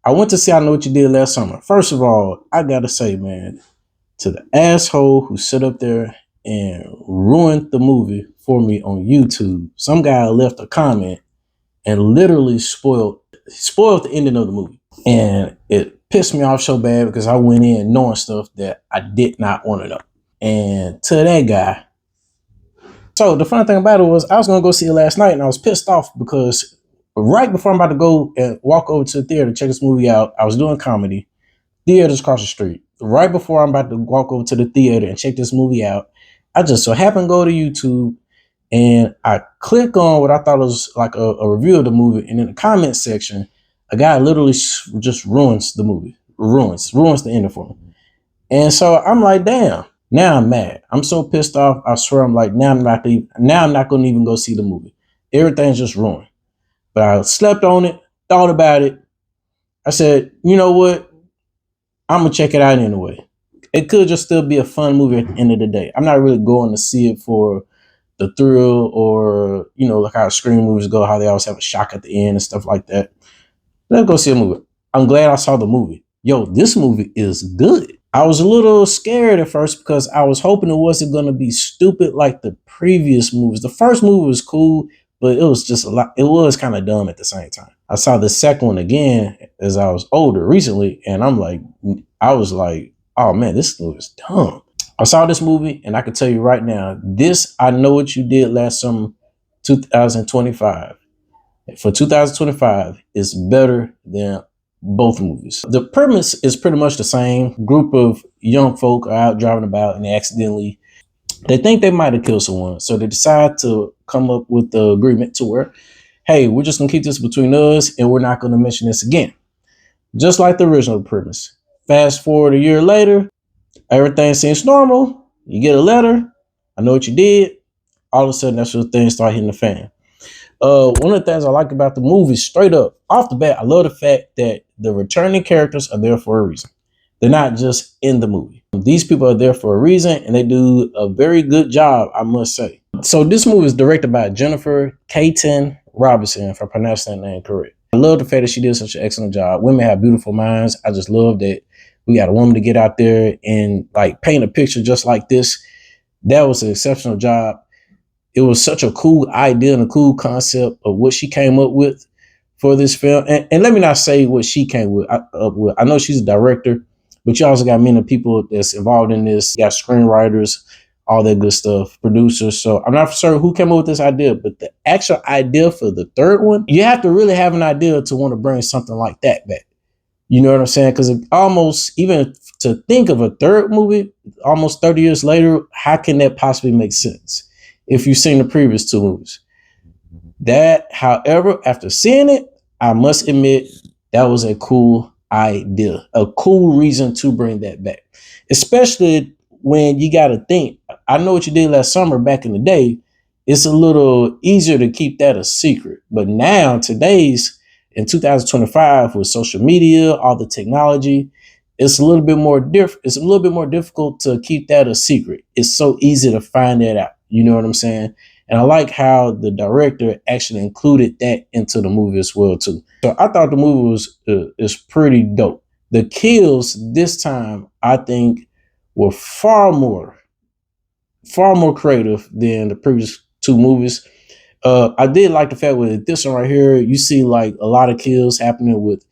I went to see I Know What You Did Last Summer. First of all, I gotta say, man, to the asshole who sit up there and ruined the movie for me on YouTube, some guy left a comment and literally spoiled the ending of the movie. And it pissed me off so bad because I went in knowing stuff that I did not want to know. And to that guy, so the funny thing about it was I was gonna go see it last night and I was pissed off because right before I'm about to go and walk over to the theater to check this movie out, I was doing comedy. Theater's across the street. Right before I'm about to walk over to the theater and check this movie out, I just so happened to go to YouTube and I click on what I thought was like a review of the movie. And in the comment section, a guy literally just ruins the movie, ruins the ending for me. And so I'm like, damn. Now I'm mad. I'm so pissed off. I swear I'm like, now I'm not going to even go see the movie. Everything's just ruined. But I slept on it, thought about it. I said, you know what? I'm going to check it out anyway. It could just still be a fun movie at the end of the day. I'm not really going to see it for the thrill or, like how Scream movies go, how they always have a shock at the end and stuff like that. Let's go see a movie. I'm glad I saw the movie. Yo, this movie is good. I was a little scared at first because I was hoping it wasn't going to be stupid like the previous movies. The first movie was cool, but it was just a lot. It was kind of dumb at the same time. I saw the second one again as I was older recently, and I was like, oh man, this movie is dumb. I saw this movie, and I can tell you right now, this I Know What You Did Last Summer, 2025. For 2025 is better than both movies. The premise is pretty much the same. Group of young folk are out driving about and they think they might have killed someone. So they decide to come up with the agreement to where, hey, we're just gonna keep this between us and we're not gonna mention this again. Just like the original premise. Fast forward a year later, everything seems normal. You get a letter. I know what you did. All of a sudden, that's when things start hitting the fan. One of the things I like about the movie, straight up off the bat, I love the fact that the returning characters are there for a reason. They're not just in the movie. These people are there for a reason, and they do a very good job, I must say. So this movie is directed by Jennifer Caton Robinson, if I pronounce that name correct. I love the fact that she did such an excellent job. Women have beautiful minds. I just love that we got a woman to get out there and like paint a picture just like this. That was an exceptional job. It was such a cool idea and a cool concept of what she came up with for this film. And let me not say what she came up with. I know she's a director, but you also got many people that's involved in this. You got screenwriters, all that good stuff, producers. So I'm not sure who came up with this idea, but the actual idea for the third one, you have to really have an idea to want to bring something like that back. You know what I'm saying? Because almost, even to think of a third movie, almost 30 years later, how can that possibly make sense? If you've seen the previous two movies. That, however, after seeing it, I must admit that was a cool idea, a cool reason to bring that back. Especially when you got to think, I Know What You Did Last Summer back in the day, it's a little easier to keep that a secret. But now, in 2025, with social media, all the technology, it's a little bit more it's a little bit more difficult to keep that a secret. It's so easy to find that out. You know what I'm saying? And I like how the director actually included that into the movie as well too. So I thought the movie is pretty dope. The kills this time, I think, were far more creative than the previous two movies. I did like the fact with this one right here, you see like a lot of kills happening with,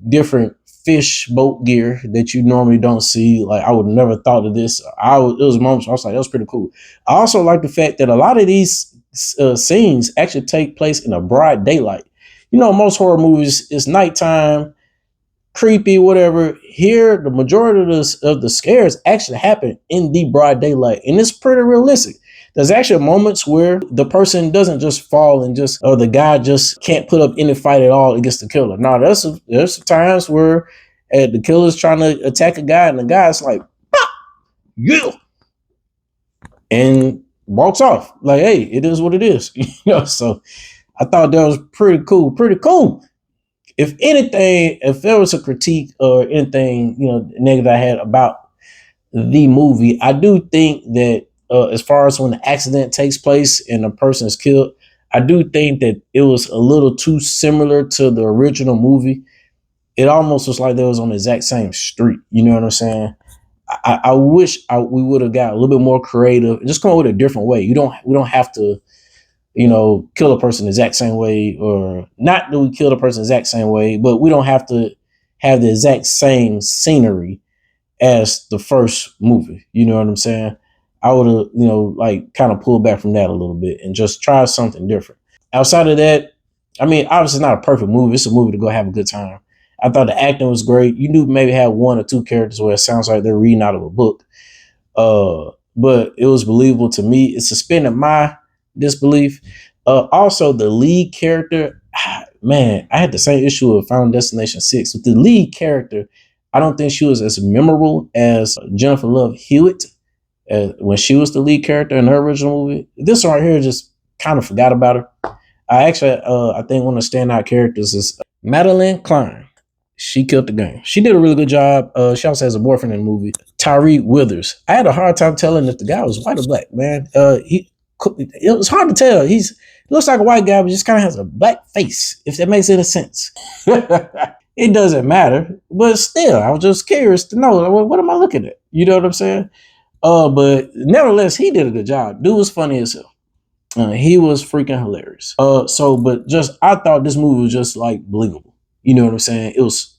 different fish boat gear that you normally don't see. Like I would never thought of this. It was moments I was like, that was pretty cool. I also like the fact that a lot of these scenes actually take place in a broad daylight. Most horror movies, it's nighttime, creepy, whatever. Here, the majority of the scares actually happen in the broad daylight, and it's pretty realistic. There's actually moments where the person doesn't just fall and the guy just can't put up any fight at all against the killer. No, there's times where the killer's trying to attack a guy and the guy's like, "Pop! Yeah," and walks off. Like, hey, it is what it is. So I thought that was pretty cool. Pretty cool. If anything, if there was a critique or anything, negative I had about the movie, I do think that as far as when the accident takes place and a person is killed, I do think that it was a little too similar to the original movie. it almost was like they was on the exact same street. You know what I'm saying? I wish we would have got a little bit more creative and just come up with a different way. We don't have to, kill a person the exact same way, or not that we kill the person the exact same way, but we don't have to have the exact same scenery as the first movie. You know what I'm saying? I would have, like kind of pulled back from that a little bit and just try something different. Outside of that, I mean, obviously it's not a perfect movie. It's a movie to go have a good time. I thought the acting was great. You knew maybe had one or two characters where it sounds like they're reading out of a book. But it was believable to me. It suspended my disbelief. Also, the lead character, man, I had the same issue with Final Destination 6. With the lead character, I don't think she was as memorable as Jennifer Love Hewitt when she was the lead character in her original movie. This one right here just kind of forgot about her. I think one of the standout characters is Madeline Klein. She killed the game. She did a really good job. She also has a boyfriend in the movie, Tyree Withers. I had a hard time telling if the guy was white or black. Man, it was hard to tell. He looks like a white guy, but just kind of has a black face. If that makes any sense. It doesn't matter, but still, I was just curious to know what am I looking at. You know what I'm saying? But nevertheless, he did a good job. Dude was funny as hell. He was freaking hilarious. But just I thought this movie was just like believable. You know what I'm saying? It was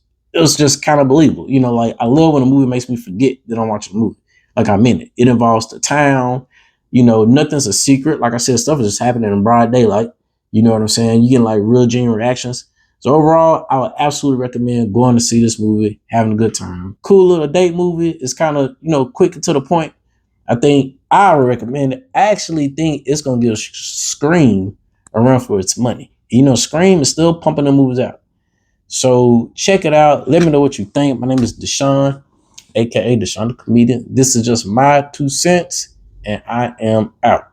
just kind of believable. Like I love when a movie makes me forget that I'm watching a movie. Like I'm in it. It involves the town. Nothing's a secret. Like I said, stuff is just happening in broad daylight. You know what I'm saying? You get like real genuine reactions. So overall, I would absolutely recommend going to see this movie, having a good time. Cool little date movie. It's kind of, quick and to the point. I would recommend it. I actually think it's going to give Scream a run for its money. Scream is still pumping the movies out. So check it out. Let me know what you think. My name is Deshaun, aka Deshaun the Comedian. This is just my 2 cents, and I am out.